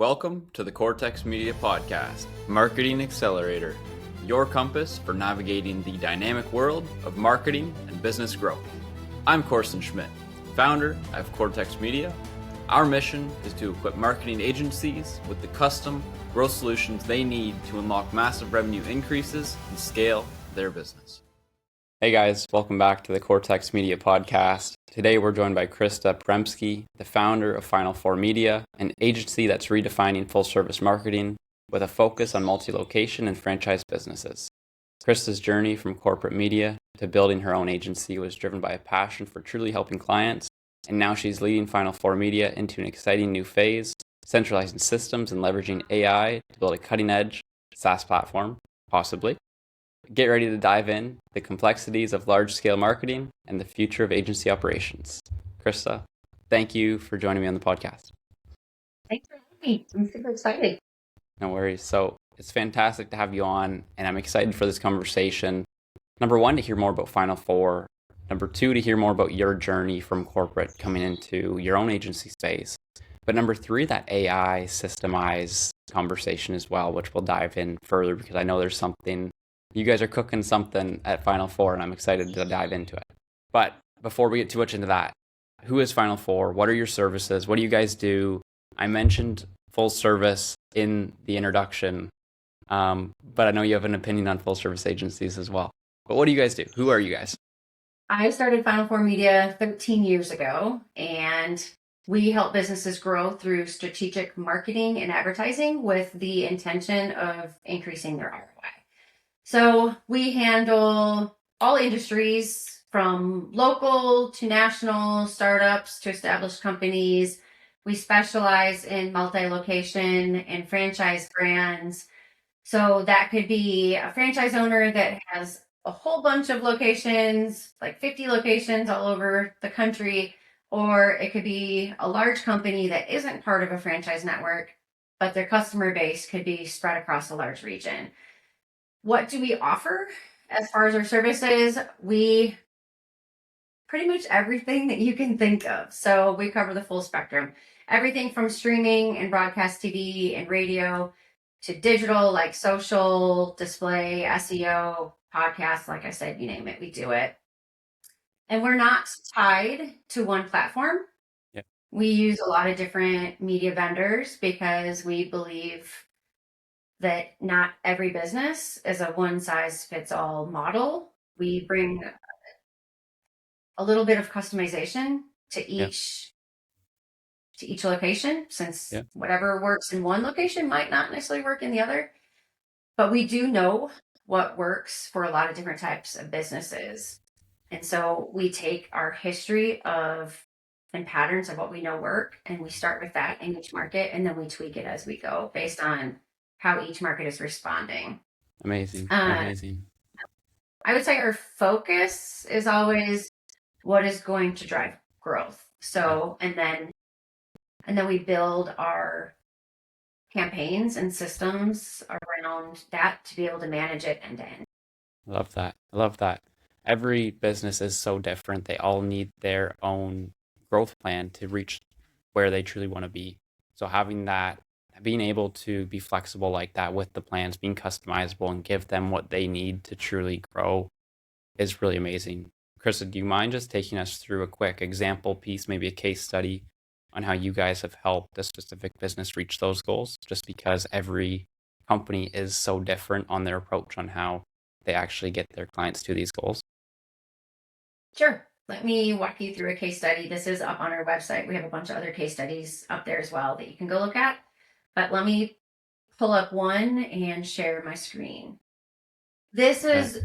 Welcome to the Kortex Media Podcast, Marketing Accelerator, your compass for navigating the dynamic world of marketing and business growth. I'm Korson Schmidt, founder of Kortex Media. Our mission is to equip marketing agencies with the custom growth solutions they need to unlock massive revenue increases and scale their business. Hey guys, welcome back to the Kortex Media Podcast. Today we're joined by Krista Paremski, the founder of Final Four Media, an agency that's redefining full-service marketing with a focus on multi-location and franchise businesses. Krista's journey from corporate media to building her own agency was driven by a passion for truly helping clients, and now she's leading Final Four Media into an exciting new phase, centralizing systems and leveraging AI to build a cutting-edge SaaS platform, possibly. Get ready to dive in the complexities of large-scale marketing and the future of agency operations. Krista, thank you for joining me on the podcast. Thanks for having me. I'm super excited. No worries. So it's fantastic to have you on, and I'm excited for this conversation. Number one, to hear more about Final Four. Number two, to hear more about your journey from corporate coming into your own agency space. But number three, that AI systemized conversation as well, which we'll dive in further because I know there's something. You guys are cooking something at Final Four, and I'm excited to dive into it. But before we get too much into that, who is Final Four? What are your services? What do you guys do? I mentioned full service in the introduction, but I know you have an opinion on full service agencies as well. But what do you guys do? Who are you guys? I started Final Four Media 13 years ago, and we help businesses grow through strategic marketing and advertising with the intention of increasing their ROI. So we handle all industries from local to national, startups to established companies. We specialize in multi-location and franchise brands. So that could be a franchise owner that has a whole bunch of locations, like 50 locations all over the country, or it could be a large company that isn't part of a franchise network, but their customer base could be spread across a large region. What do we offer as far as our services? We pretty much everything that you can think of. So we cover the full spectrum, everything from streaming and broadcast TV and radio to digital, like social, display, SEO, podcasts. Like I said, you name it, we do it. And we're not tied to one platform. Yep. We use a lot of different media vendors because we believe that not every business is a one-size-fits-all model. We bring a little bit of customization to each location, since whatever works in one location might not necessarily work in the other. But we do know what works for a lot of different types of businesses. And so we take our history and patterns of what we know work, and we start with that in each market, and then we tweak it as we go based on how each market is responding. Amazing. I would say our focus is always what is going to drive growth. So, and then we build our campaigns and systems around that to be able to manage it end to end. I love that. Every business is so different. They all need their own growth plan to reach where they truly want to be. So having that, being able to be flexible like that with the plans, being customizable and give them what they need to truly grow is really amazing. Krista, do you mind just taking us through a quick example piece, maybe a case study on how you guys have helped a specific business reach those goals? Just because every company is so different on their approach on how they actually get their clients to these goals. Sure. Let me walk you through a case study. This is up on our website. We have a bunch of other case studies up there as well that you can go look at. But let me pull up one and share my screen. This is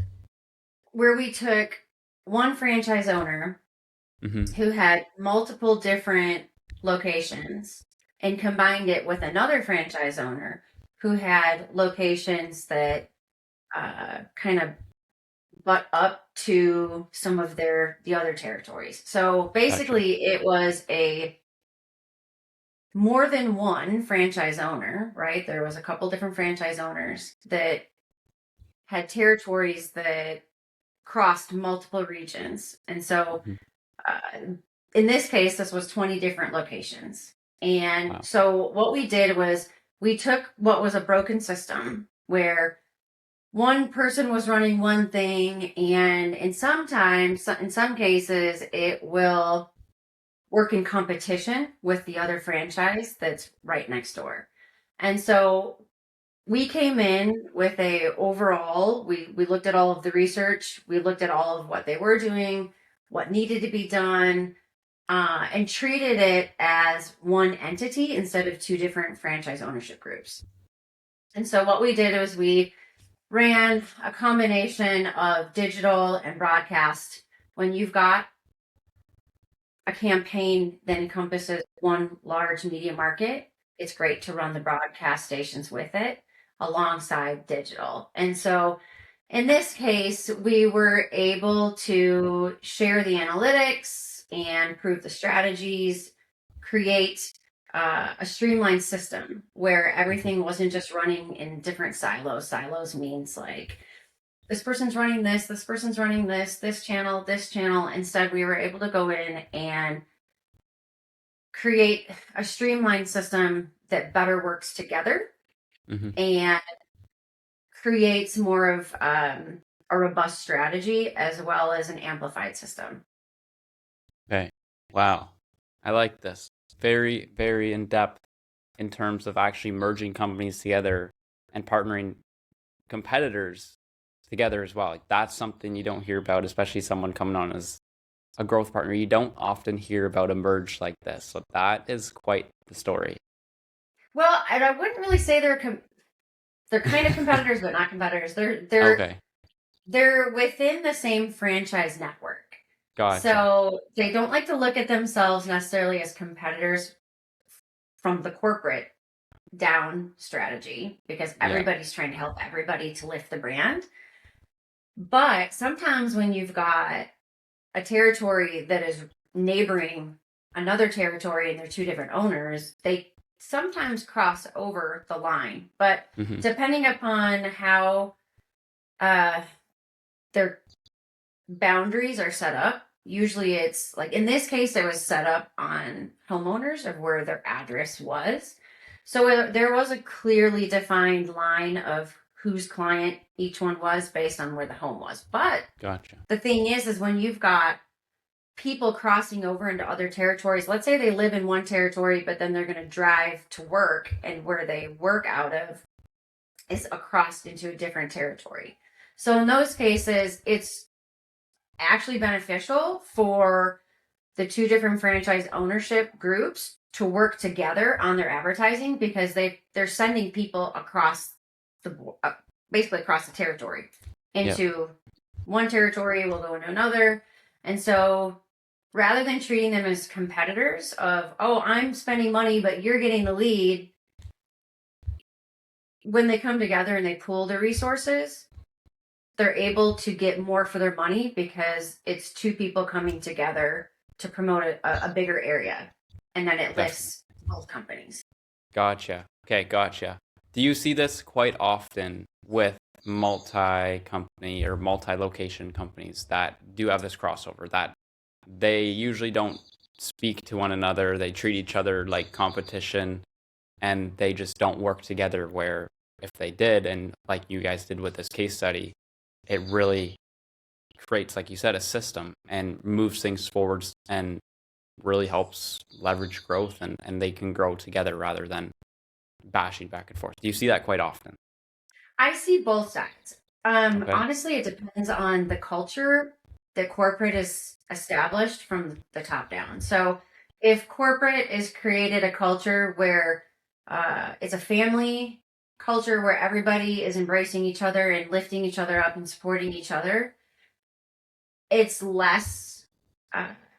where we took one franchise owner who had multiple different locations and combined it with another franchise owner who had locations that kind of butt up to some of the other territories. So basically it was a more than one franchise owner, right? There was a couple different franchise owners that had territories that crossed multiple regions. And so in this case, this was 20 different locations. And Wow. so what we did was we took what was a broken system where one person was running one thing, and in some cases, it will work in competition with the other franchise that's right next door. And so we came in with we looked at all of the research, we looked at all of what they were doing, what needed to be done, and treated it as one entity instead of two different franchise ownership groups. And so what we did was we ran a combination of digital and broadcast. When you've got a campaign that encompasses one large media market, it's great to run the broadcast stations with it alongside digital. And so in this case, we were able to share the analytics and prove the strategies, create a streamlined system where everything wasn't just running in different silos. Silos means like this person's running this person's running this channel, this channel. Instead, we were able to go in and create a streamlined system that better works together and creates more of a robust strategy as well as an amplified system. Okay. Wow. I like this. Very, very in depth in terms of actually merging companies together and partnering competitors together as well. Like that's something you don't hear about, especially someone coming on as a growth partner. You don't often hear about a merge like this. So that is quite the story. Well, and I wouldn't really say they're kind of competitors, but not competitors. They're within the same franchise network. Gotcha. So they don't like to look at themselves necessarily as competitors from the corporate down strategy because everybody's trying to help everybody to lift the brand. But sometimes when you've got a territory that is neighboring another territory and they're two different owners, they sometimes cross over the line. But depending upon how their boundaries are set up, usually it's like in this case, it was set up on homeowners of where their address was. So there was a clearly defined line of whose client each one was based on where the home was. But the thing is when you've got people crossing over into other territories, let's say they live in one territory, but then they're going to drive to work and where they work out of is across into a different territory. So in those cases, it's actually beneficial for the two different franchise ownership groups to work together on their advertising because they're sending people across basically across the territory into one territory, will go into another. And so rather than treating them as competitors of, oh, I'm spending money, but you're getting the lead, when they come together and they pool their resources, they're able to get more for their money because it's two people coming together to promote a bigger area. And then it lifts both companies. Gotcha. Okay, gotcha. Do you see this quite often with multi-company or multi-location companies that do have this crossover, that they usually don't speak to one another, they treat each other like competition, and they just don't work together, where if they did, and like you guys did with this case study, it really creates, like you said, a system and moves things forwards and really helps leverage growth, and they can grow together rather than bashing back and forth. Do you see that quite often? I see both sides. Honestly, it depends on the culture that corporate is established from the top down. So if corporate is created a culture where it's a family culture where everybody is embracing each other and lifting each other up and supporting each other, it's less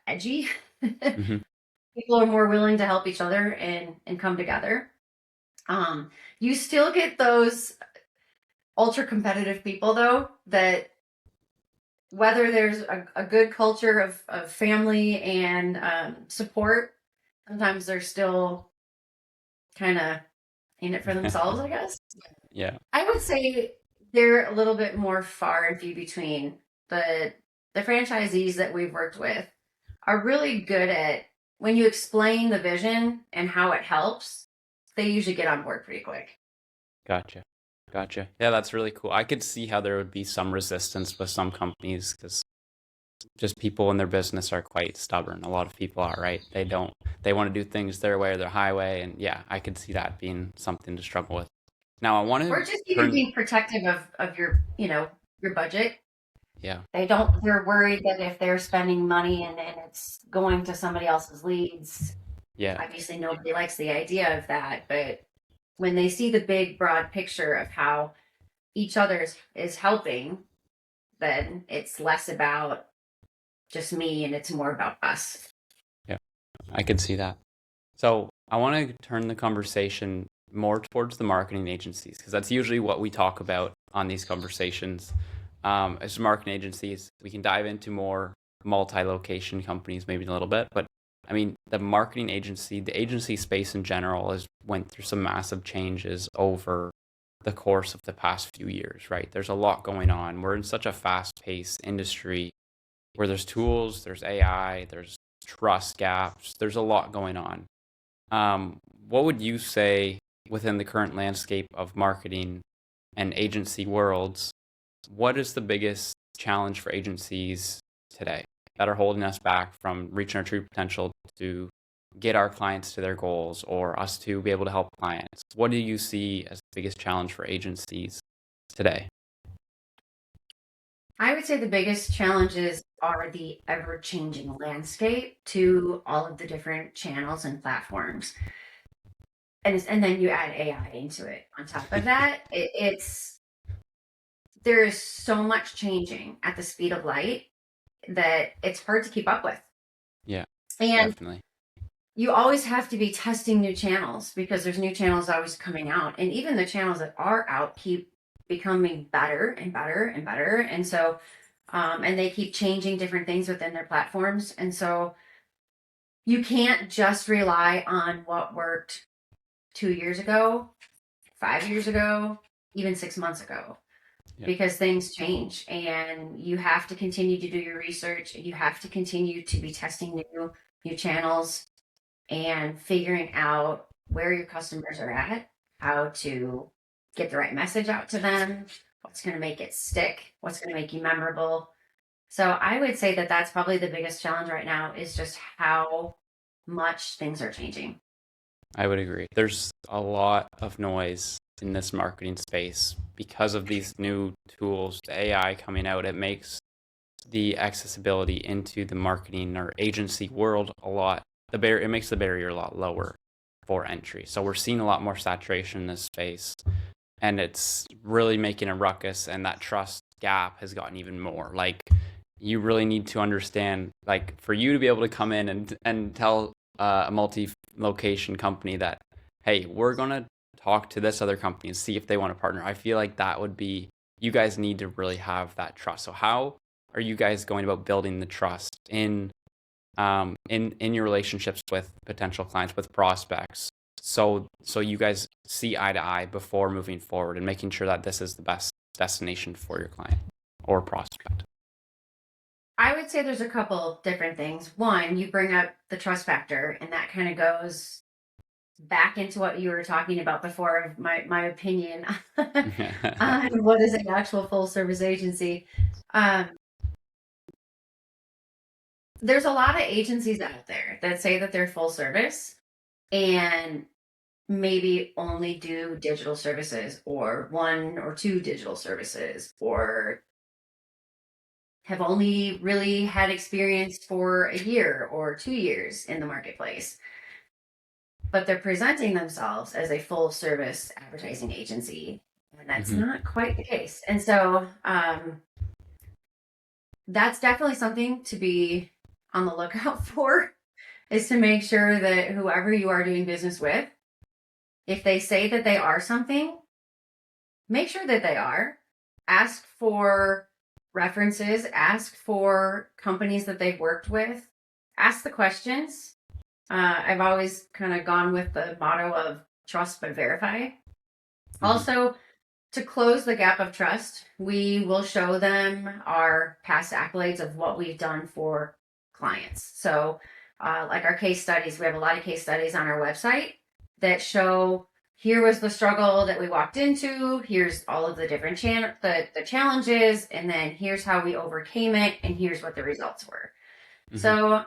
edgy. People are more willing to help each other and come together. You still get those ultra competitive people though, that whether there's a good culture of family and support, sometimes they're still kind of in it for themselves, I guess. Yeah. I would say they're a little bit more far and few between. The franchisees that we've worked with are really good at when you explain the vision and how it helps, they usually get on board pretty quick. Gotcha. Yeah, that's really cool. I could see how there would be some resistance with some companies because just people in their business are quite stubborn. A lot of people are, right? They want to do things their way or their highway. And yeah, I could see that being something to struggle with. Now I want Or to just even being protective of your, your budget. Yeah. They're worried that if they're spending money and it's going to somebody else's leads, Yeah. obviously nobody likes the idea of that. But when they see the big broad picture of how each other is helping, then it's less about just me and it's more about us. Yeah, I could see that. So I want to turn the conversation more towards the marketing agencies because that's usually what we talk about on these conversations. As marketing agencies, we can dive into more multi-location companies maybe in a little bit, but I mean, the marketing agency, the agency space in general has went through some massive changes over the course of the past few years, right? There's a lot going on. We're in such a fast-paced industry where there's tools, there's AI, there's trust gaps, there's a lot going on. What would you say within the current landscape of marketing and agency worlds, what is the biggest challenge for agencies today that are holding us back from reaching our true potential to get our clients to their goals or us to be able to help clients? What do you see as the biggest challenge for agencies today? I would say the biggest challenges are the ever-changing landscape to all of the different channels and platforms. And then you add AI into it. On top of that, there is so much changing at the speed of light that it's hard to keep up with. Yeah, and definitely. You always have to be testing new channels because there's new channels always coming out. And even the channels that are out keep becoming better and better and better. And so, and they keep changing different things within their platforms. And so you can't just rely on what worked 2 years ago, 5 years ago, even 6 months ago. Yeah. Because things change and you have to continue to do your research. You have to continue to be testing new channels and figuring out where your customers are at, how to get the right message out to them, what's going to make it stick, what's going to make you memorable. So I would say that that's probably the biggest challenge right now is just how much things are changing. I would agree. There's a lot of noise in this marketing space because of these new tools, the AI coming out. It makes the accessibility into the marketing or agency world it makes the barrier a lot lower for entry. So we're seeing a lot more saturation in this space, and it's really making a ruckus, and that trust gap has gotten even more. Like, you really need to understand, like, for you to be able to come in and tell a multi-location company that, hey, we're going to talk to this other company and see if they want to partner. I feel like that would be, you guys need to really have that trust. So how are you guys going about building the trust in your relationships with potential clients, with prospects, so you guys see eye to eye before moving forward and making sure that this is the best destination for your client or prospect? I would say there's a couple different things. One, you bring up the trust factor, and that kind of goes back into what you were talking about before of my opinion on what is an actual full service agency. There's a lot of agencies out there that say that they're full service and maybe only do digital services or 1 or 2 digital services, or have only really had experience for a year or 2 years in the marketplace. But they're presenting themselves as a full service advertising agency, and that's not quite the case. And so that's definitely something to be on the lookout for, is to make sure that whoever you are doing business with, if they say that they are something, make sure that they are. Ask for references, ask for companies that they've worked with, ask the questions. I've always kind of gone with the motto of trust but verify. Also, to close the gap of trust, we will show them our past accolades of what we've done for clients. So like our case studies. We have a lot of case studies on our website that show here was the struggle that we walked into. Here's all of the different the challenges, and then here's how we overcame it, and here's what the results were. Mm-hmm. So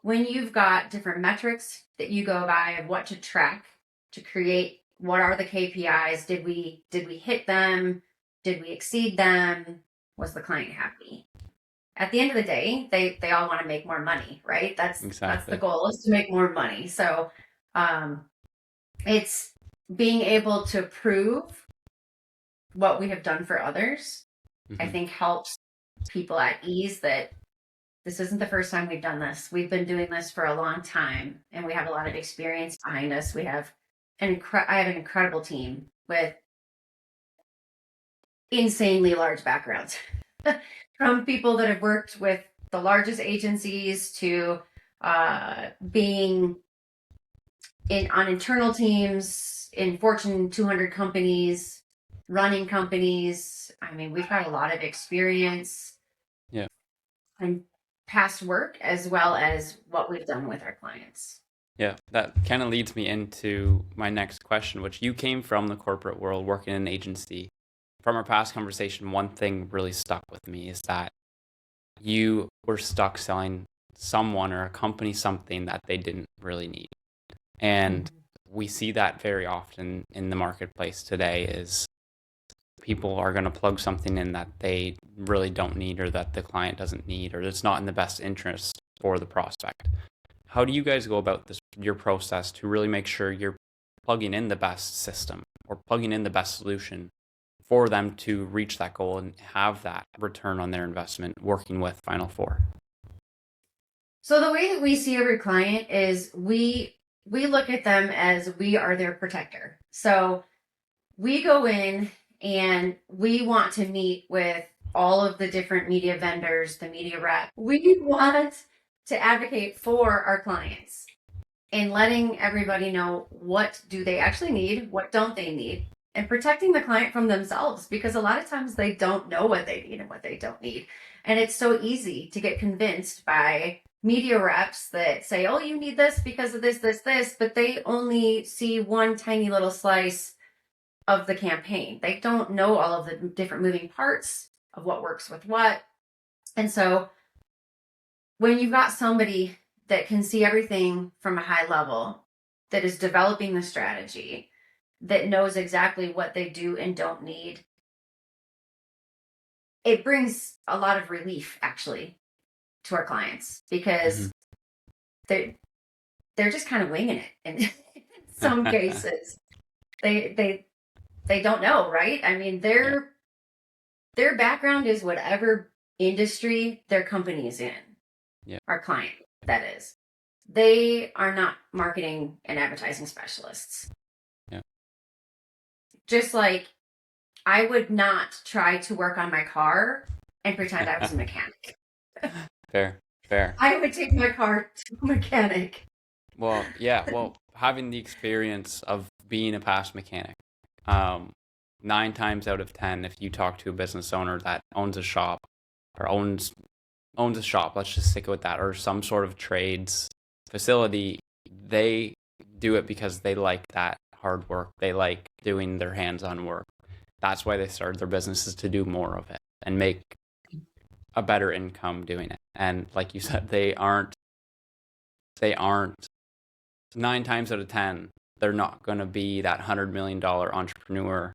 when you've got different metrics that you go by of what to track to create, what are the KPIs? Did we hit them? Did we exceed them? Was the client happy? At the end of the day, they all want to make more money, right? That's the goal, is to make more money. So it's being able to prove what we have done for others, mm-hmm. I think helps people at ease that this isn't the first time we've done this. We've been doing this for a long time, and we have a lot of experience behind us. We have I have an incredible team with insanely large backgrounds. From people that have worked with the largest agencies to being on internal teams in Fortune 200 companies, running companies. I mean, we've got a lot of experience. Yeah. And past work as well as what we've done with our clients. Yeah, that kind of leads me into my next question, which you came from the corporate world, working in an agency. From our past conversation, one thing really stuck with me is that you were stuck selling someone or a company something that they didn't really need. And we see that very often in the marketplace today is people are going to plug something in that they really don't need, or that the client doesn't need, or it's not in the best interest for the prospect. How do you guys go about your process to really make sure you're plugging in the best system or plugging in the best solution for them to reach that goal and have that return on their investment working with Final Four? So the way that we see every client is we look at them as we are their protector. So we go in and we want to meet with all of the different media vendors, the media rep. We want to advocate for our clients and letting everybody know what do they actually need, what don't they need, and protecting the client from themselves, because a lot of times they don't know what they need and what they don't need. And it's so easy to get convinced by media reps that say, oh, you need this because of this, but they only see one tiny little slice of the campaign. They don't know all of the different moving parts of what works with what. And so when you've got somebody that can see everything from a high level, that is developing the strategy, that knows exactly what they do and don't need, it brings a lot of relief actually to our clients, because they're just kind of winging it in some cases. They don't know, right? I mean, their background is whatever industry their company is in. Yeah. Our client, that is. They are not marketing and advertising specialists. Yeah. Just like I would not try to work on my car and pretend I was a mechanic. Fair. I would take my car to a mechanic. Well, yeah. Well, having the experience of being a past mechanic, 9 times out of 10, if you talk to a business owner that owns a shop or owns a shop, let's just stick with that, or some sort of trades facility, they do it because they like that hard work. They like doing their hands-on work. That's why they started their businesses, to do more of it and make a better income doing it. And like you said, they aren't 9 times out of 10, they're not going to be that $100 million entrepreneur,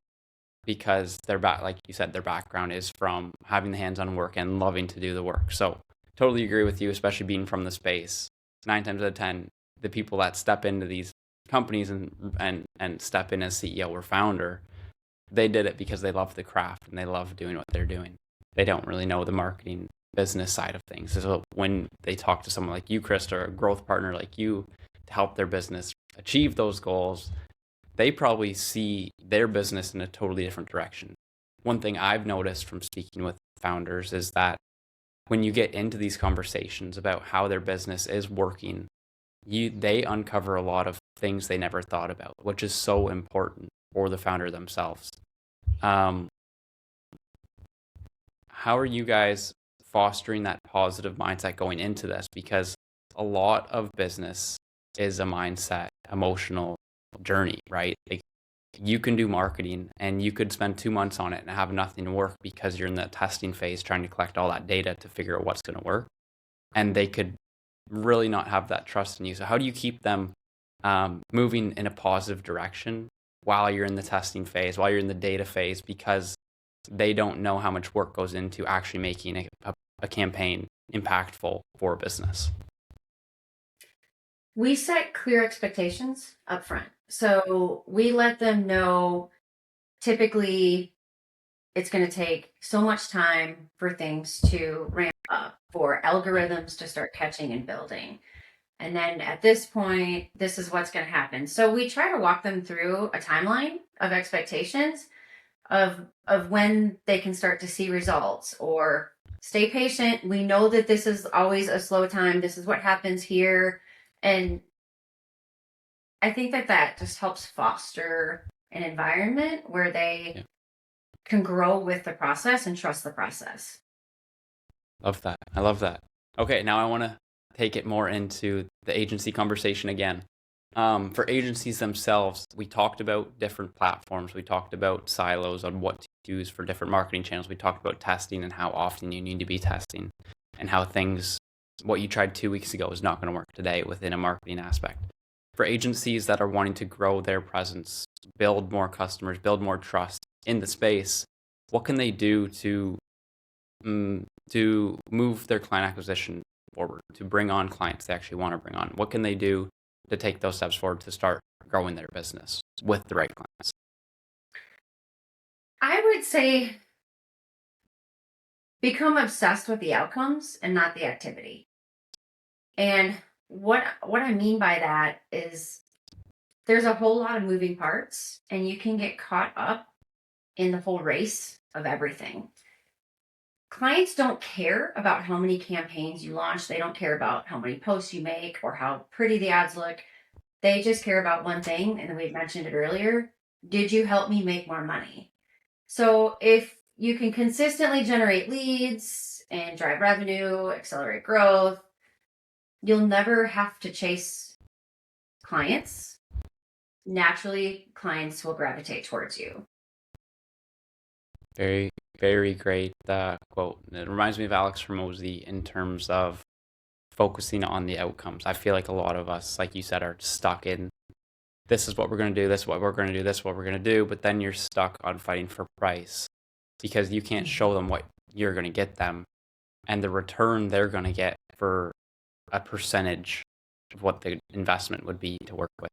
because like you said, their background is from having the hands-on work and loving to do the work. So totally agree with you, especially being from the space. 9 times out of 10, the people that step into these companies and step in as CEO or founder, they did it because they love the craft and they love doing what they're doing. They don't really know the marketing business side of things. So when they talk to someone like you, Krista, or a growth partner like you to help their business achieve those goals, they probably see their business in a totally different direction. One thing I've noticed from speaking with founders is that when you get into these conversations about how their business is working, they uncover a lot of things they never thought about, which is so important for the founder themselves. How are you guys fostering that positive mindset going into this? Because a lot of business is a mindset, emotional journey, right? Like you can do marketing and you could spend 2 months on it and have nothing work because you're in the testing phase trying to collect all that data to figure out what's going to work. And they could really not have that trust in you. So how do you keep them moving in a positive direction while you're in the testing phase, while you're in the data phase, because they don't know how much work goes into actually making a campaign impactful for a business? We set clear expectations up front. So we let them know typically it's going to take so much time for things to ramp up, for algorithms to start catching and building. And then at this point, this is what's going to happen. So we try to walk them through a timeline of expectations of when they can start to see results, or stay patient. We know that this is always a slow time. This is what happens here. And I think that just helps foster an environment where they can grow with the process and trust the process. Love that. I love that. Okay, now I want to take it more into the agency conversation again. For agencies themselves, we talked about different platforms. We talked about silos on what to use for different marketing channels. We talked about testing and how often you need to be testing, and how what you tried 2 weeks ago is not going to work today within a marketing aspect. For agencies that are wanting to grow their presence, build more customers, build more trust in the space, what can they do to move their client acquisition forward, to bring on clients they actually want to bring on? What can they do to take those steps forward to start growing their business with the right clients? I would say become obsessed with the outcomes and not the activity. And what I mean by that is there's a whole lot of moving parts, and you can get caught up in the whole race of everything. Clients don't care about how many campaigns you launch. They don't care about how many posts you make or how pretty the ads look. They just care about one thing, and we've mentioned it earlier. Did you help me make more money? So if you can consistently generate leads and drive revenue, accelerate growth, you'll never have to chase clients. Naturally, clients will gravitate towards you. Very, very great quote. It reminds me of Alex Hormozy in terms of focusing on the outcomes. I feel like a lot of us, like you said, are stuck in this is what we're going to do, this is what we're going to do, this is what we're going to do, but then you're stuck on fighting for price because you can't show them what you're going to get them and the return they're going to get for a percentage of what the investment would be to work with.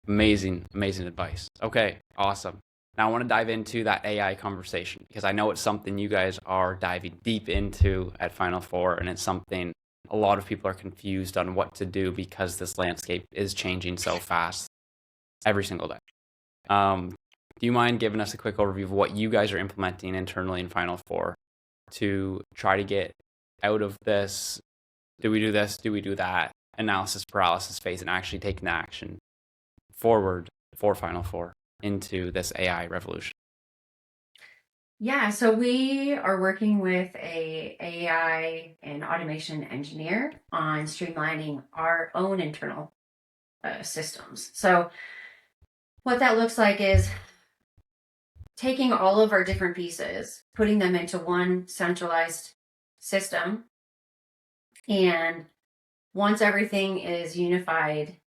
Amazing, amazing advice. Okay, awesome. Now I want to dive into that AI conversation because I know it's something you guys are diving deep into at Final Four, and it's something a lot of people are confused on what to do because this landscape is changing so fast every single day. Do you mind giving us a quick overview of what you guys are implementing internally in Final Four to try to get out of this, do we do this, do we do that, analysis paralysis phase, and actually taking action forward for Final Four into this AI revolution? Yeah, so we are working with a AI and automation engineer on streamlining our own internal systems. So what that looks like is taking all of our different pieces, putting them into one centralized system. And once everything is unified,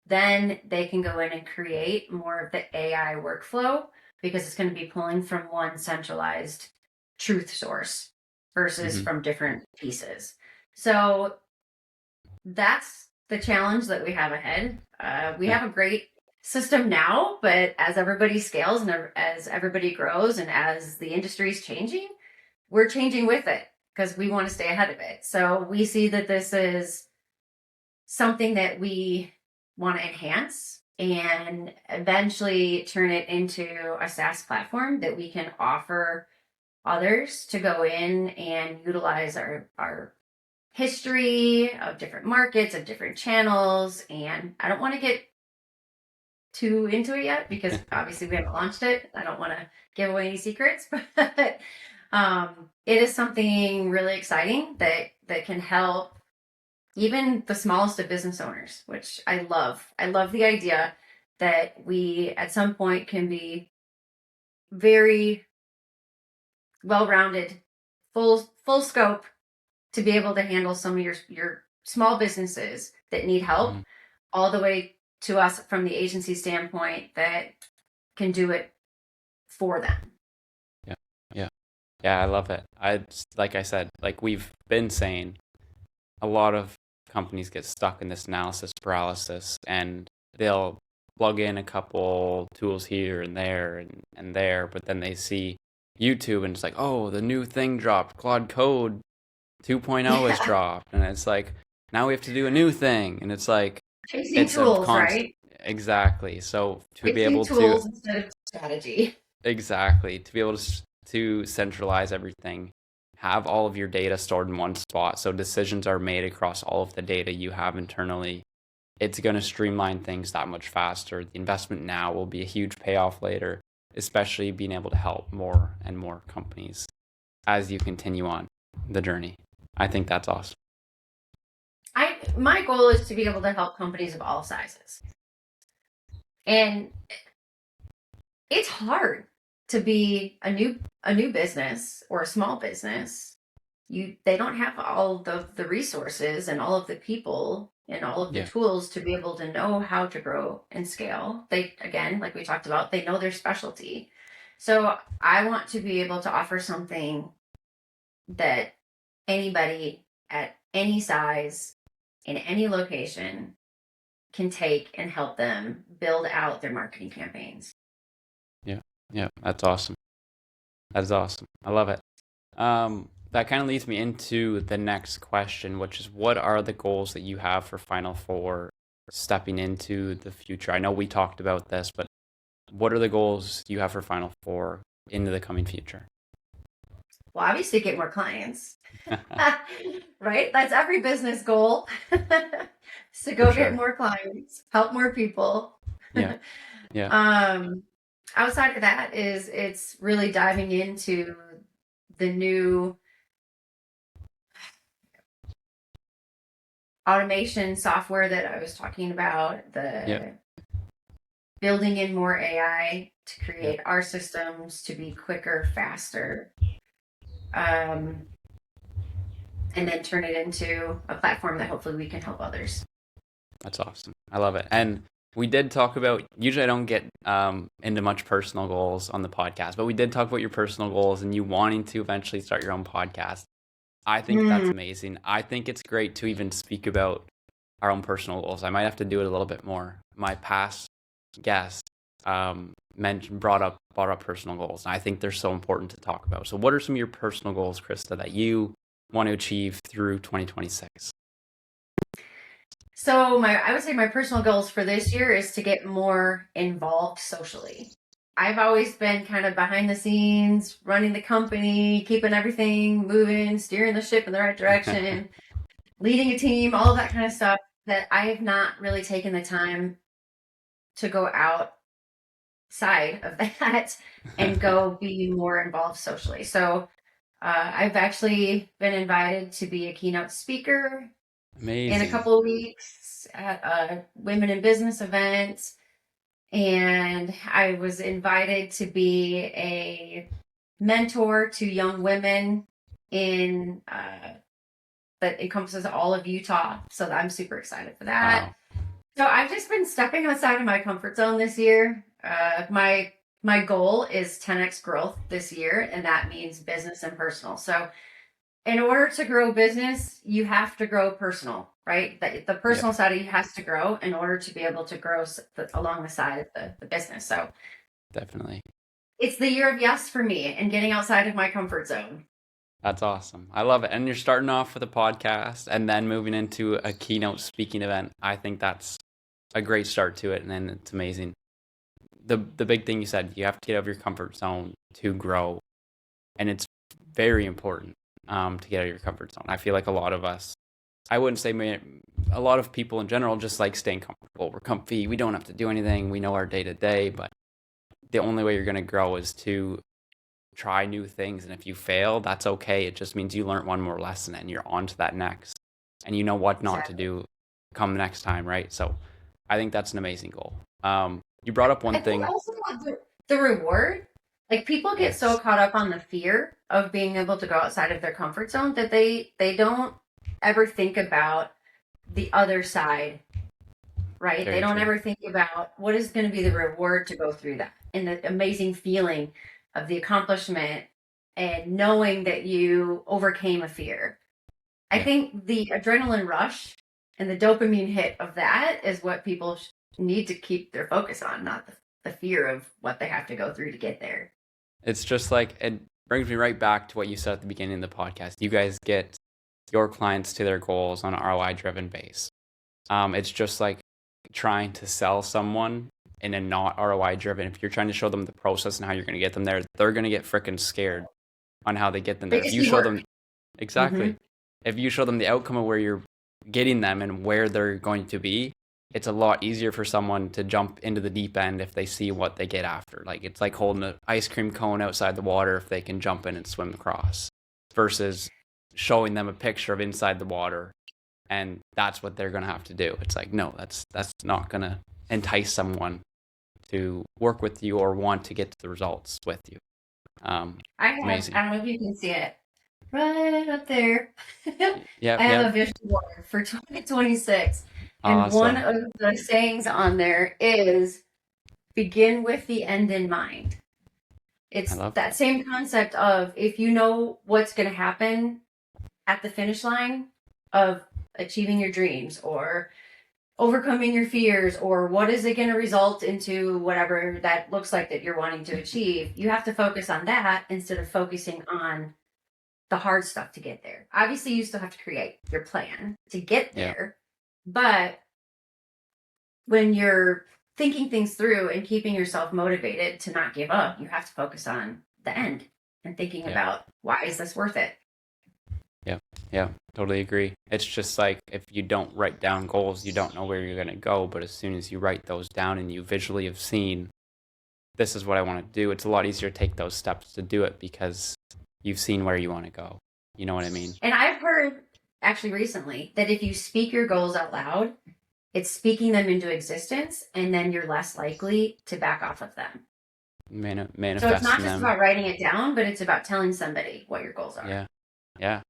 then they can go in and create more of the AI workflow, because it's going to be pulling from one centralized truth source versus from different pieces. So that's the challenge that we have ahead. We have a great system now, but as everybody scales and as everybody grows and as the industry is changing, we're changing with it because we want to stay ahead of it. So we see that this is something that we want to enhance and eventually turn it into a SaaS platform that we can offer others to go in and utilize our history of different markets, of different channels. And I don't want to get too into it yet because obviously we haven't launched it. I don't want to give away any secrets, but it is something really exciting that can help even the smallest of business owners, which I love. I love the idea that we at some point can be very well-rounded, full scope to be able to handle some of your small businesses that need help, Mhm. all the way to us from the agency standpoint that can do it for them. Yeah. Yeah. Yeah, I love it. Like I said, like we've been saying, a lot of companies get stuck in this analysis paralysis, and they'll plug in a couple tools here and there and there, but then they see YouTube and it's like, oh, the new thing dropped, Claude Code 2.0 has dropped, and it's like, now we have to do a new thing, and it's like, Chasing it's a tools, constant. right? Exactly. So to be Chasing able to tools instead of strategy. exactly to be able to centralize everything, have all of your data stored in one spot, so decisions are made across all of the data you have internally. It's going to streamline things that much faster. The investment now will be a huge payoff later, especially being able to help more and more companies as you continue on the journey. I think that's awesome. My goal is to be able to help companies of all sizes. And it's hard to be a new business or a small business. They don't have all the resources and all of the people and all of the Yeah. tools to be able to know how to grow and scale. They, again, like we talked about, they know their specialty. So I want to be able to offer something that anybody at any size in any location can take and help them build out their marketing campaigns. Yeah, that's awesome. That's awesome. I love it. That kind of leads me into the next question, which is, what are the goals that you have for Final Four stepping into the future? I know we talked about this, but what are the goals you have for Final Four into the coming future? Well, obviously get more clients. Right? That's every business goal. So go For sure. get more clients, help more people. Yeah. Yeah. Outside of that it's really diving into the new automation software that I was talking about, Yeah. building in more AI to create our systems to be quicker, faster. And then turn it into a platform that hopefully we can help others. That's awesome. I love it. And we did talk about, usually I don't get into much personal goals on the podcast, but we did talk about your personal goals and you wanting to eventually start your own podcast. I think that's amazing. I think it's great to even speak about our own personal goals. I might have to do it a little bit more. My past guest brought up personal goals, and I think they're so important to talk about. So what are some of your personal goals, Krista, that you want to achieve through 2026? So I would say my personal goals for this year is to get more involved socially. I've always been kind of behind the scenes, running the company, keeping everything moving, steering the ship in the right direction, leading a team, all of that kind of stuff, that I have not really taken the time to go outside of that and go be more involved socially. So I've actually been invited to be a keynote speaker Amazing. in a couple of weeks at a women in business event. And I was invited to be a mentor to young women in that encompasses all of Utah. So I'm super excited for that. Wow. So I've just been stepping outside of my comfort zone this year. My goal is 10x growth this year, and that means business and personal. So in order to grow business, you have to grow personal, right? The personal side of you has to grow in order to be able to grow along the side of the business. So Definitely. it's the year of yes for me and getting outside of my comfort zone. That's awesome. I love it. And you're starting off with a podcast and then moving into a keynote speaking event. I think that's a great start to it, and then it's amazing. The big thing you said, you have to get out of your comfort zone to grow, and it's very important to get out of your comfort zone. I feel like a lot of us, I wouldn't say a lot of people in general, just like staying comfortable. We're comfy. We don't have to do anything. We know our day to day, but the only way you're going to grow is to try new things. And if you fail, that's okay. It just means you learned one more lesson and you're on to that next. and you know what not Exactly. to do come next time, right? So I think that's an amazing goal. You brought up I one think thing. also the reward, like people get so Yes, caught up on the fear of being able to go outside of their comfort zone that they don't ever think about the other side, right? They very don't true. ever think about what is going to be the reward to go through that and the amazing feeling of the accomplishment and knowing that you overcame a fear. I Yeah, think the adrenaline rush and the dopamine hit of that is what people need to keep their focus on, not the fear of what they have to go through to get there. it's just like it brings me right back to what you said at the beginning of the podcast. You guys get your clients to their goals on an ROI driven base. It's just like trying to sell someone in a not ROI driven. If you're trying to show them the process and how you're going to get them there, they're going to get freaking scared on how they get them They there. If just you see show work. them Mm-hmm. exactly, if you show them the outcome of where you're getting them and where they're going to be, it's a lot easier for someone to jump into the deep end if they see what they get after. Like it's like holding an ice cream cone outside the water if they can jump in and swim across, versus showing them a picture of inside the water, and that's what they're going to have to do. It's like, no, that's not going to entice someone to work with you or want to get to the results with you. Amazing. I don't know if you can see it right up there. I Yep, have a yep. vision board for 2026. And one Awesome. of the sayings on there is begin with the end in mind. I It's love that that. same concept of if you know what's going to happen at the finish line of achieving your dreams or overcoming your fears or what is it going to result into whatever that looks like that you're wanting to achieve, you have to focus on that instead of focusing on the hard stuff to get there. Obviously, you still have to create your plan to get Yeah, there, but when you're thinking things through and keeping yourself motivated to not give up, you have to focus on the end and thinking yeah, about why is this worth it? yeah, yeah. Totally agree. It's just like if you don't write down goals, you don't know where you're going to go. But as soon as you write those down and you visually have seen, this is what I want to do, it's a lot easier to take those steps to do it because you've seen where you want to go. You know what I mean? And I've heard actually recently that if you speak your goals out loud, it's speaking them into existence and then you're less likely to back off of them. So it's not Manifesting just them. about writing it down, but it's about telling somebody what your goals are. Yeah, yeah.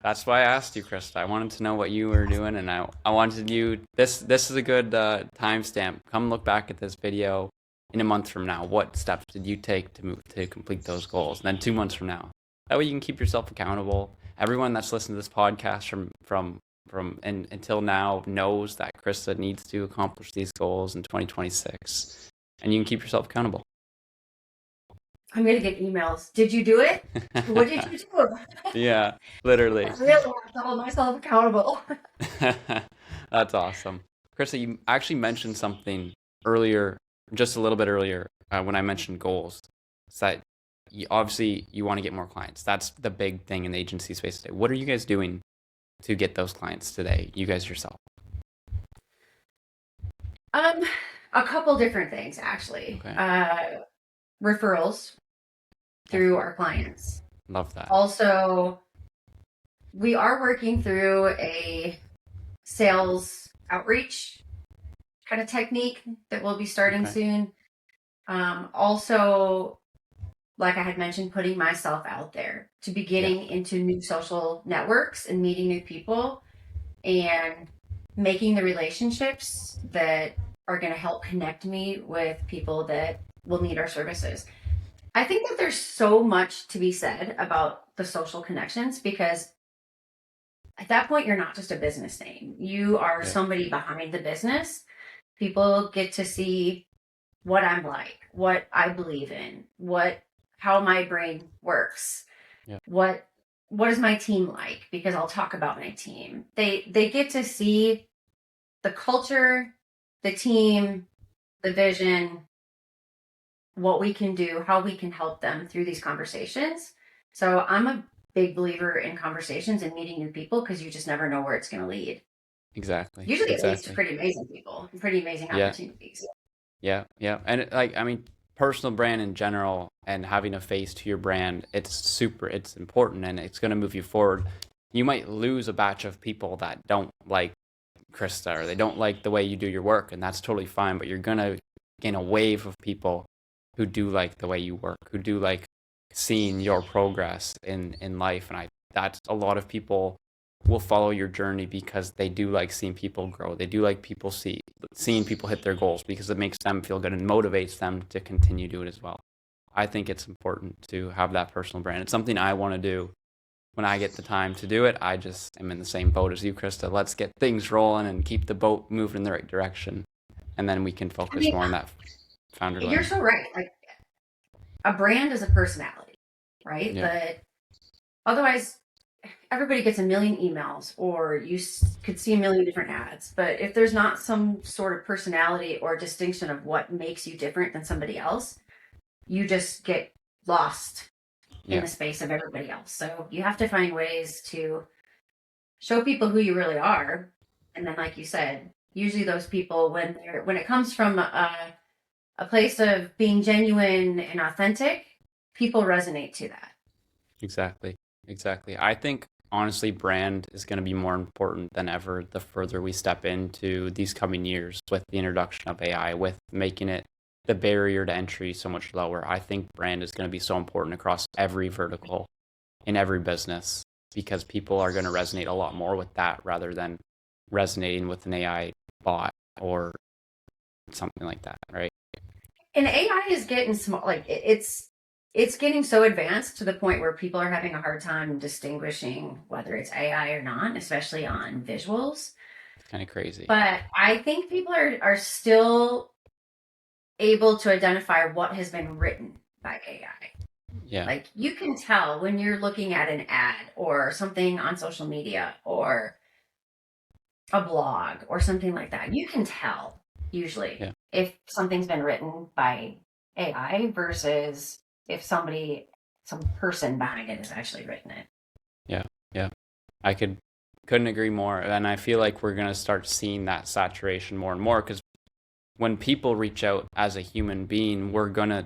That's why I asked you, Krista. I wanted to know what you were doing, and I wanted you. This is a good timestamp. Come look back at this video in a month from now. What steps did you take to complete those goals? And then 2 months from now. That way you can keep yourself accountable. Everyone that's listened to this podcast from and until now knows that Krista needs to accomplish these goals in 2026, and you can keep yourself accountable. I'm going to get emails. Did you do it? What did you do? Yeah, literally. I really have to hold myself accountable. That's awesome. Krista, you actually mentioned something earlier, just a little bit earlier, when I mentioned goals. It's that obviously you want to get more clients. That's the big thing in the agency space today. What are you guys doing to get those clients today, you guys yourself? A couple different things actually. Okay. Referrals through our clients. Love that. Also, we are working through a sales outreach kind of technique that we'll be starting soon. Also, like I had mentioned, putting myself out there to be getting into new social networks and meeting new people and making the relationships that are going to help connect me with people that will need our services. I think that there's so much to be said about the social connections because at that point, you're not just a business name. You are somebody behind the business. People get to see what I'm like, what I believe in, how my brain works, what is my team like, because I'll talk about my team. They get to see the culture, the team, the vision, what we can do, how we can help them through these conversations. So I'm a big believer in conversations and meeting new people because you just never know where it's going to lead. Exactly. Usually it leads to pretty amazing people, pretty amazing opportunities. Yeah. And personal brand in general and having a face to your brand, it's important and it's going to move you forward. you might lose a batch of people that don't like Krista, or they don't like the way you do your work, and that's totally fine, but you're going to gain a wave of people who do like the way you work, who do like seeing your progress in life. And that's a lot of people will follow your journey because they do like seeing people grow. They do like people seeing people hit their goals, because it makes them feel good and motivates them to continue to do it as well. I think it's important to have that personal brand. It's something I want to do when I get the time to do it. I just am in the same boat as you, Krista. Let's get things rolling and keep the boat moving in the right direction, and then we can focus more on that founder. You're so right. Like, a brand is a personality, right? Yeah. But otherwise, everybody gets a million emails, or you could see a million different ads. But if there's not some sort of personality or distinction of what makes you different than somebody else, you just get lost in the space of everybody else. So you have to find ways to show people who you really are. And then, like you said, usually those people, when it comes from a place of being genuine and authentic, people resonate to that. Exactly. I think, honestly, brand is going to be more important than ever the further we step into these coming years with the introduction of AI, with making it the barrier to entry so much lower. I think brand is going to be so important across every vertical in every business, because people are going to resonate a lot more with that rather than resonating with an AI bot or something like that, right? And AI is getting small. Like, it's getting so advanced to the point where people are having a hard time distinguishing whether it's AI or not, especially on visuals. It's kind of crazy. But I think people are still able to identify what has been written by AI. Yeah. Like, you can tell when you're looking at an ad or something on social media or a blog or something like that. You can tell usually if something's been written by AI versus if some person behind it has actually written it. Yeah. I couldn't agree more. And I feel like we're going to start seeing that saturation more and more, because when people reach out as a human being, we're going to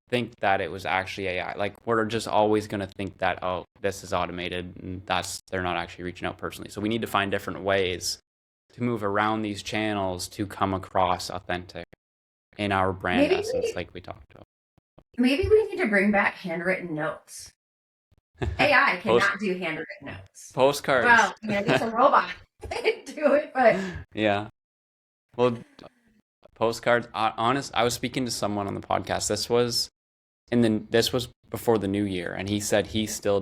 think that it was actually AI. Like, we're just always going to think that, oh, this is automated, and they're not actually reaching out personally. So we need to find different ways to move around these channels to come across authentic in our brand essence, like we talked about. Maybe we need to bring back handwritten notes. AI cannot do handwritten notes. Postcards. Well, it's a robot can do it, but yeah. Well, postcards. I was speaking to someone on the podcast. This was before the new year, and he said he still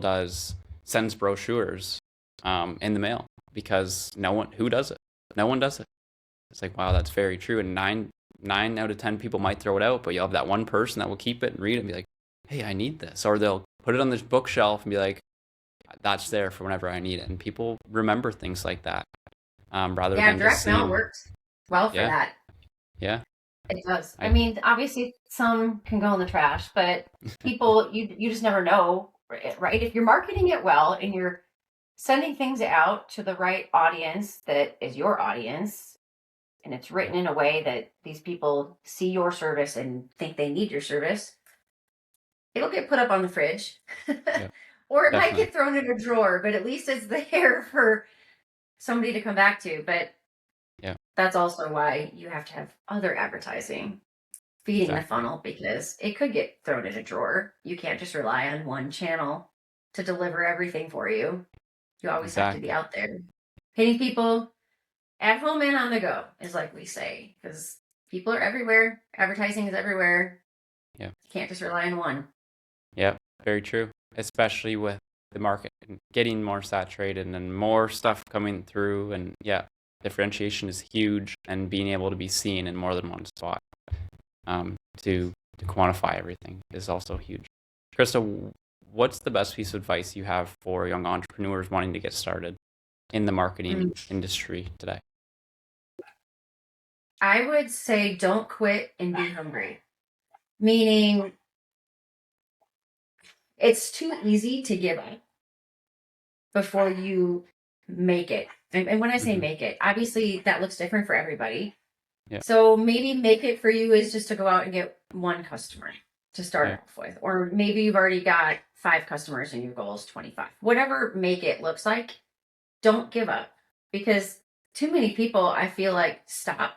sends brochures in the mail, because who does it? No one does it. It's like, wow, that's very true. And nine out of 10 people might throw it out, but you'll have that one person that will keep it and read it and be like, hey, I need this. Or they'll put it on the bookshelf and be like, that's there for whenever I need it. And people remember things like that, rather than direct mail works well for that. Yeah, it does. I mean, obviously some can go in the trash, but people, you just never know, right? If you're marketing it well and you're sending things out to the right audience that is your audience, and it's written in a way that these people see your service and think they need your service, it'll get put up on the fridge. Or it might get thrown in a drawer, but at least it's there for somebody to come back to. But that's also why you have to have other advertising feeding the funnel, because it could get thrown in a drawer. You can't just rely on one channel to deliver everything for you. You always have to be out there hitting people at home and on the go, is like we say, because people are everywhere. Advertising is everywhere. Yeah. You can't just rely on one. Yeah, very true. Especially with the market getting more saturated and more stuff coming through. And differentiation is huge, and being able to be seen in more than one spot to quantify everything is also huge. Krista, what's the best piece of advice you have for young entrepreneurs wanting to get started in the marketing industry today? I would say don't quit and be hungry. Meaning, it's too easy to give up before you make it. And when I say make it, obviously that looks different for everybody. Yeah. So maybe make it for you is just to go out and get one customer. to start off with. Or maybe you've already got 5 customers and your goal is 25. Whatever make it looks like, don't give up. Because too many people, I feel like, stop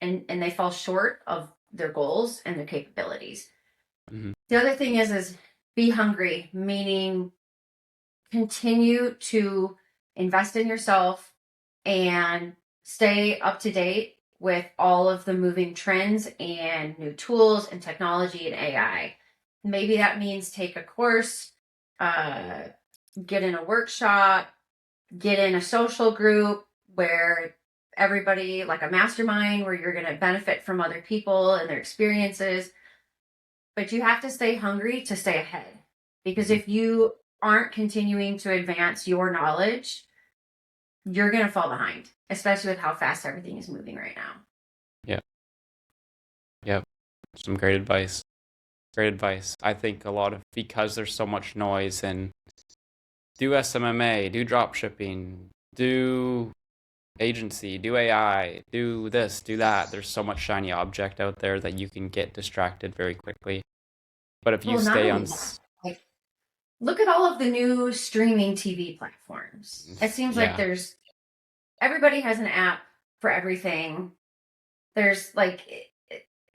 and they fall short of their goals and their capabilities. Mm-hmm. The other thing is be hungry, meaning continue to invest in yourself and stay up to date with all of the moving trends and new tools and technology and AI. Maybe that means take a course, get in a workshop, get in a social group where everybody, like a mastermind, where you're going to benefit from other people and their experiences. But you have to stay hungry to stay ahead. Because if you aren't continuing to advance your knowledge, you're going to fall behind, especially with how fast everything is moving right now. Yep. Some great advice. Great advice. I think because there's so much noise, and do SMMA, do drop shipping, do agency, do AI, do this, do that. There's so much shiny object out there that you can get distracted very quickly. But if you stay on... Look at all of the new streaming TV platforms. It seems like everybody has an app for everything. There's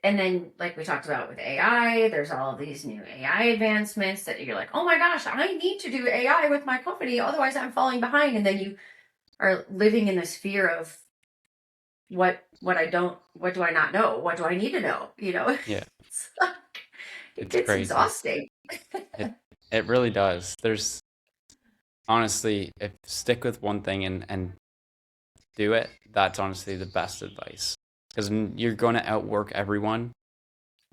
and then like we talked about with AI, there's all of these new AI advancements that you're like, oh my gosh, I need to do AI with my company. Otherwise I'm falling behind. And then you are living in this fear of what do I not know? What do I need to know? Yeah. It's crazy. Exhausting. It really does. There's honestly, if stick with one thing and do it, that's honestly the best advice. Because you're going to outwork everyone.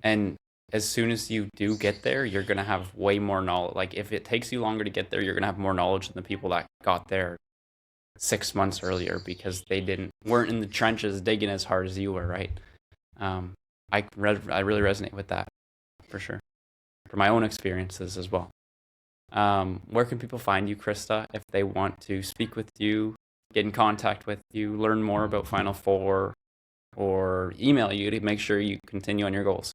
And as soon as you do get there, you're going to have way more knowledge. Like if it takes you longer to get there, you're going to have more knowledge than the people that got there 6 months earlier because they weren't in the trenches digging as hard as you were, right? I really resonate with that for sure. For my own experiences as well. Where can people find you, Krista, if they want to speak with you, get in contact with you, learn more about Final Four, or email you to make sure you continue on your goals?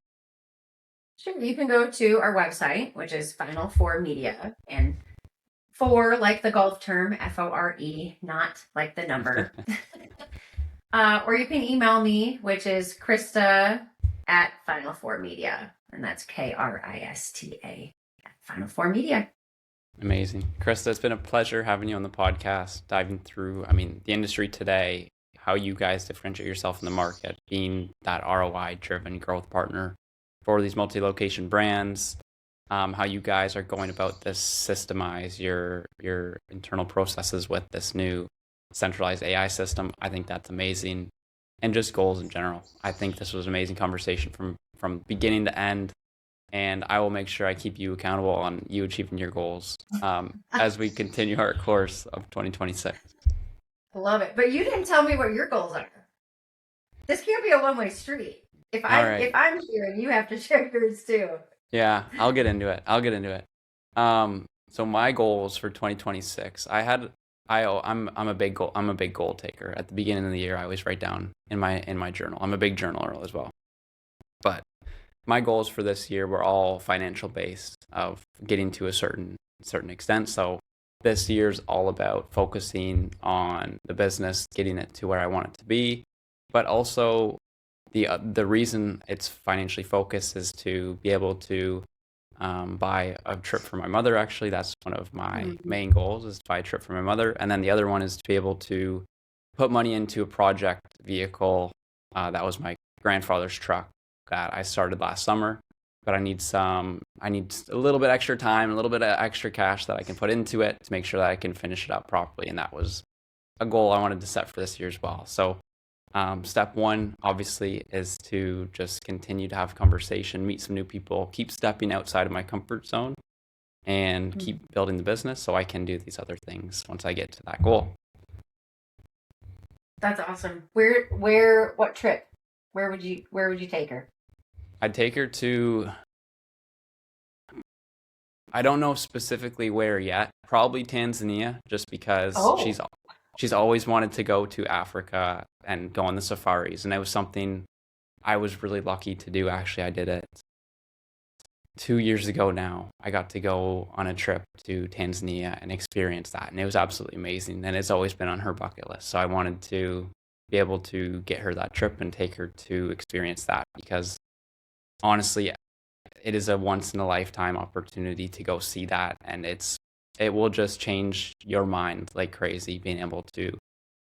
Sure. You can go to our website, which is Final Four Media, and 4 like the golf term, FORE, not like the number. Or you can email me, which is Krista at Final Four Media, and that's KRISTA at Final Four Media. Amazing. Krista, it's been a pleasure having you on the podcast, diving through, the industry today, how you guys differentiate yourself in the market, being that ROI-driven growth partner for these multi-location brands, how you guys are going about this, systemize your internal processes with this new centralized AI system. I think that's amazing. And just goals in general. I think this was an amazing conversation from beginning to end. And I will make sure I keep you accountable on you achieving your goals as we continue our course of 2026. I love it. But you didn't tell me what your goals are. This can't be a one-way street. If I'm here, you have to share yours too. Yeah, I'll get into it. So my goals for 2026, I'm a big goal taker. At the beginning of the year, I always write down in my journal. I'm a big journaler as well. But my goals for this year were all financial based, of getting to a certain extent. So this year's all about focusing on the business, getting it to where I want it to be. But also the reason it's financially focused is to be able to buy a trip for my mother. Actually, that's one of my main goals, is to buy a trip for my mother. And then the other one is to be able to put money into a project vehicle. That was my grandfather's truck that I started last summer, but I need a little bit extra time, a little bit of extra cash that I can put into it to make sure that I can finish it up properly. And that was a goal I wanted to set for this year as well. So step one, obviously, is to just continue to have conversation, meet some new people, keep stepping outside of my comfort zone, and keep building the business so I can do these other things once I get to that goal. That's awesome. What trip? Where would you take her? I'd take her to, I don't know specifically where yet, probably Tanzania, just because she's always wanted to go to Africa and go on the safaris. And it was something I was really lucky to do. Actually, I did it 2 years ago now, I got to go on a trip to Tanzania and experience that. And it was absolutely amazing. And it's always been on her bucket list. So I wanted to be able to get her that trip and take her to experience that, because honestly, it is a once in a lifetime opportunity to go see that. And it will just change your mind like crazy, being able to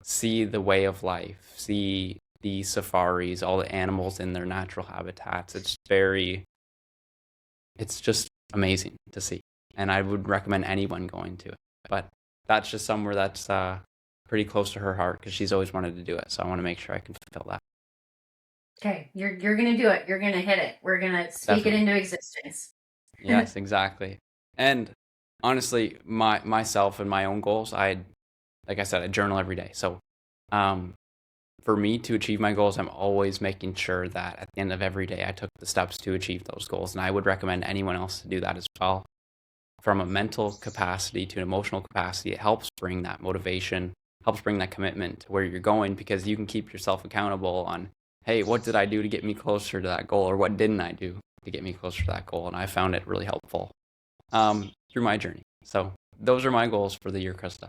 see the way of life, see the safaris, all the animals in their natural habitats. It's just amazing to see. And I would recommend anyone going to it. But that's just somewhere that's pretty close to her heart, because she's always wanted to do it. So I want to make sure I can fulfill that. Okay, you're gonna do it. You're gonna hit it. We're gonna speak it into existence. Yes, exactly. And honestly, myself and my own goals, like I said, I journal every day. So for me to achieve my goals, I'm always making sure that at the end of every day, I took the steps to achieve those goals. And I would recommend anyone else to do that as well. From a mental capacity to an emotional capacity, it helps bring that motivation, helps bring that commitment to where you're going, because you can keep yourself accountable on, hey, what did I do to get me closer to that goal? Or what didn't I do to get me closer to that goal? And I found it really helpful through my journey. So those are my goals for the year, Krista.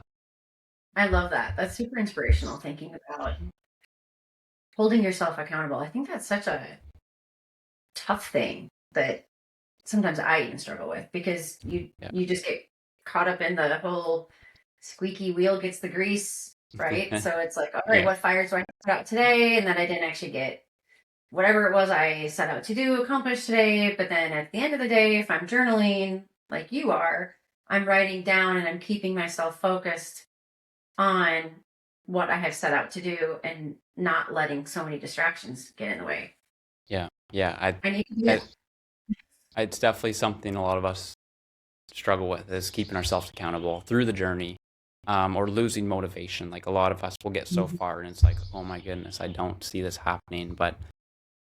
I love that. That's super inspirational, thinking about holding yourself accountable. I think that's such a tough thing that sometimes I even struggle with, because you just get caught up in the whole squeaky wheel gets the grease, right? So it's like, all right, what fires do I put out today? And then I didn't actually get whatever it was I set out to do accomplish today. But then at the end of the day, if I'm journaling like you are, I'm writing down and I'm keeping myself focused on what I have set out to do and not letting so many distractions get in the way. Yeah. I need to do that. It's definitely something a lot of us struggle with, is keeping ourselves accountable through the journey, or losing motivation. Like a lot of us will get so far and it's like, oh my goodness, I don't see this happening. But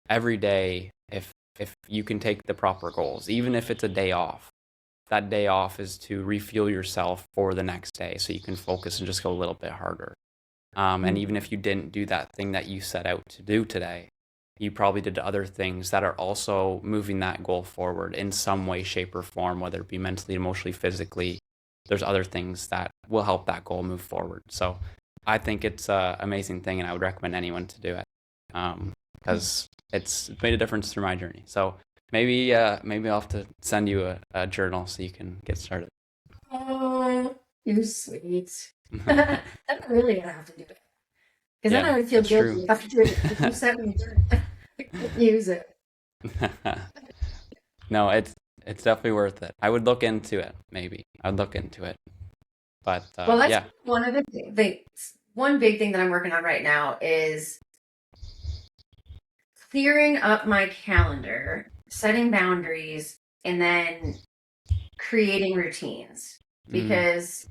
every day, if you can take the proper goals, even if it's a day off, that day off is to refuel yourself for the next day, so you can focus and just go a little bit harder. And even if you didn't do that thing that you set out to do today, you probably did other things that are also moving that goal forward in some way, shape, or form, whether it be mentally, emotionally, physically. There's other things that will help that goal move forward. So I think it's an amazing thing, and I would recommend anyone to do it, because it's made a difference through my journey. So maybe I'll have to send you a journal so you can get started. Oh, you're sweet. I'm really gonna have to do it, because then I would feel guilty after if you sent me a journal. I couldn't use it. No, it's definitely worth it. I would look into it. Maybe I'd look into it. But well, that's one of the things. One big thing that I'm working on right now is clearing up my calendar, setting boundaries, and then creating routines, because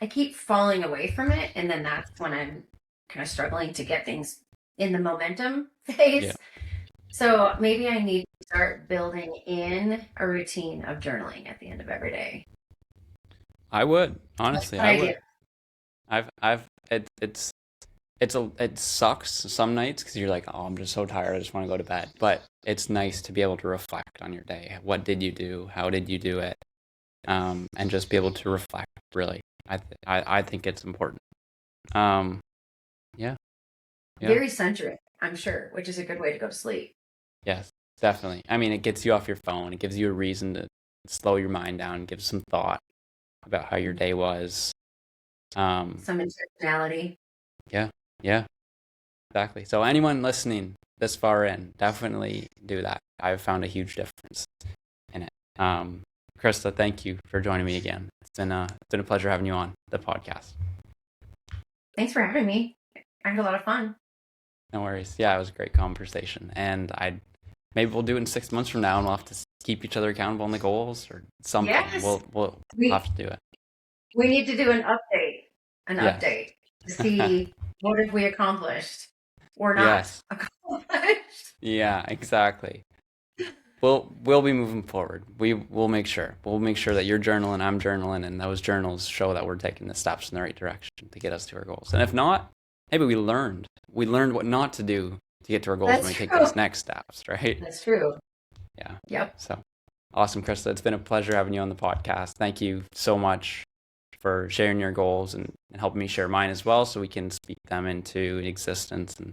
I keep falling away from it, and then that's when I'm kind of struggling to get things in the momentum phase. Yeah. So maybe I need to start building in a routine of journaling at the end of every day. I would, honestly, I would. It sucks some nights, because you're like, oh, I'm just so tired, I just want to go to bed. But it's nice to be able to reflect on your day. What did you do? How did you do it? And just be able to reflect, really. I think it's important. Yeah. Very centric, I'm sure, which is a good way to go to sleep. Yes, definitely. I mean, it gets you off your phone. It gives you a reason to slow your mind down, give some thought about how your day was. Some intentionality. Yeah, exactly. So anyone listening this far in, definitely do that. I've found a huge difference in it. Krista, thank you for joining me again. It's been a pleasure having you on the podcast. Thanks for having me. I had a lot of fun. No worries. Yeah, it was a great conversation. And maybe we'll do it in 6 months from now, and we'll have to keep each other accountable on the goals or something. Yes. We'll have to do it. We need to do an update to see what have we accomplished or not accomplished. Yeah, exactly. We'll be moving forward. We'll make sure that you're journaling, I'm journaling, and those journals show that we're taking the steps in the right direction to get us to our goals. And if not, maybe we learned what not to do to get to our goals when we take those next steps, right? That's true. Yeah. Yep. So Awesome, Krista. It's been a pleasure having you on the podcast. Thank you so much for sharing your goals and helping me share mine as well, so we can speak them into existence and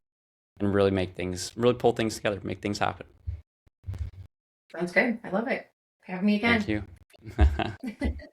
really pull things together, make things happen. Sounds good. I love it. Have me again. Thank you.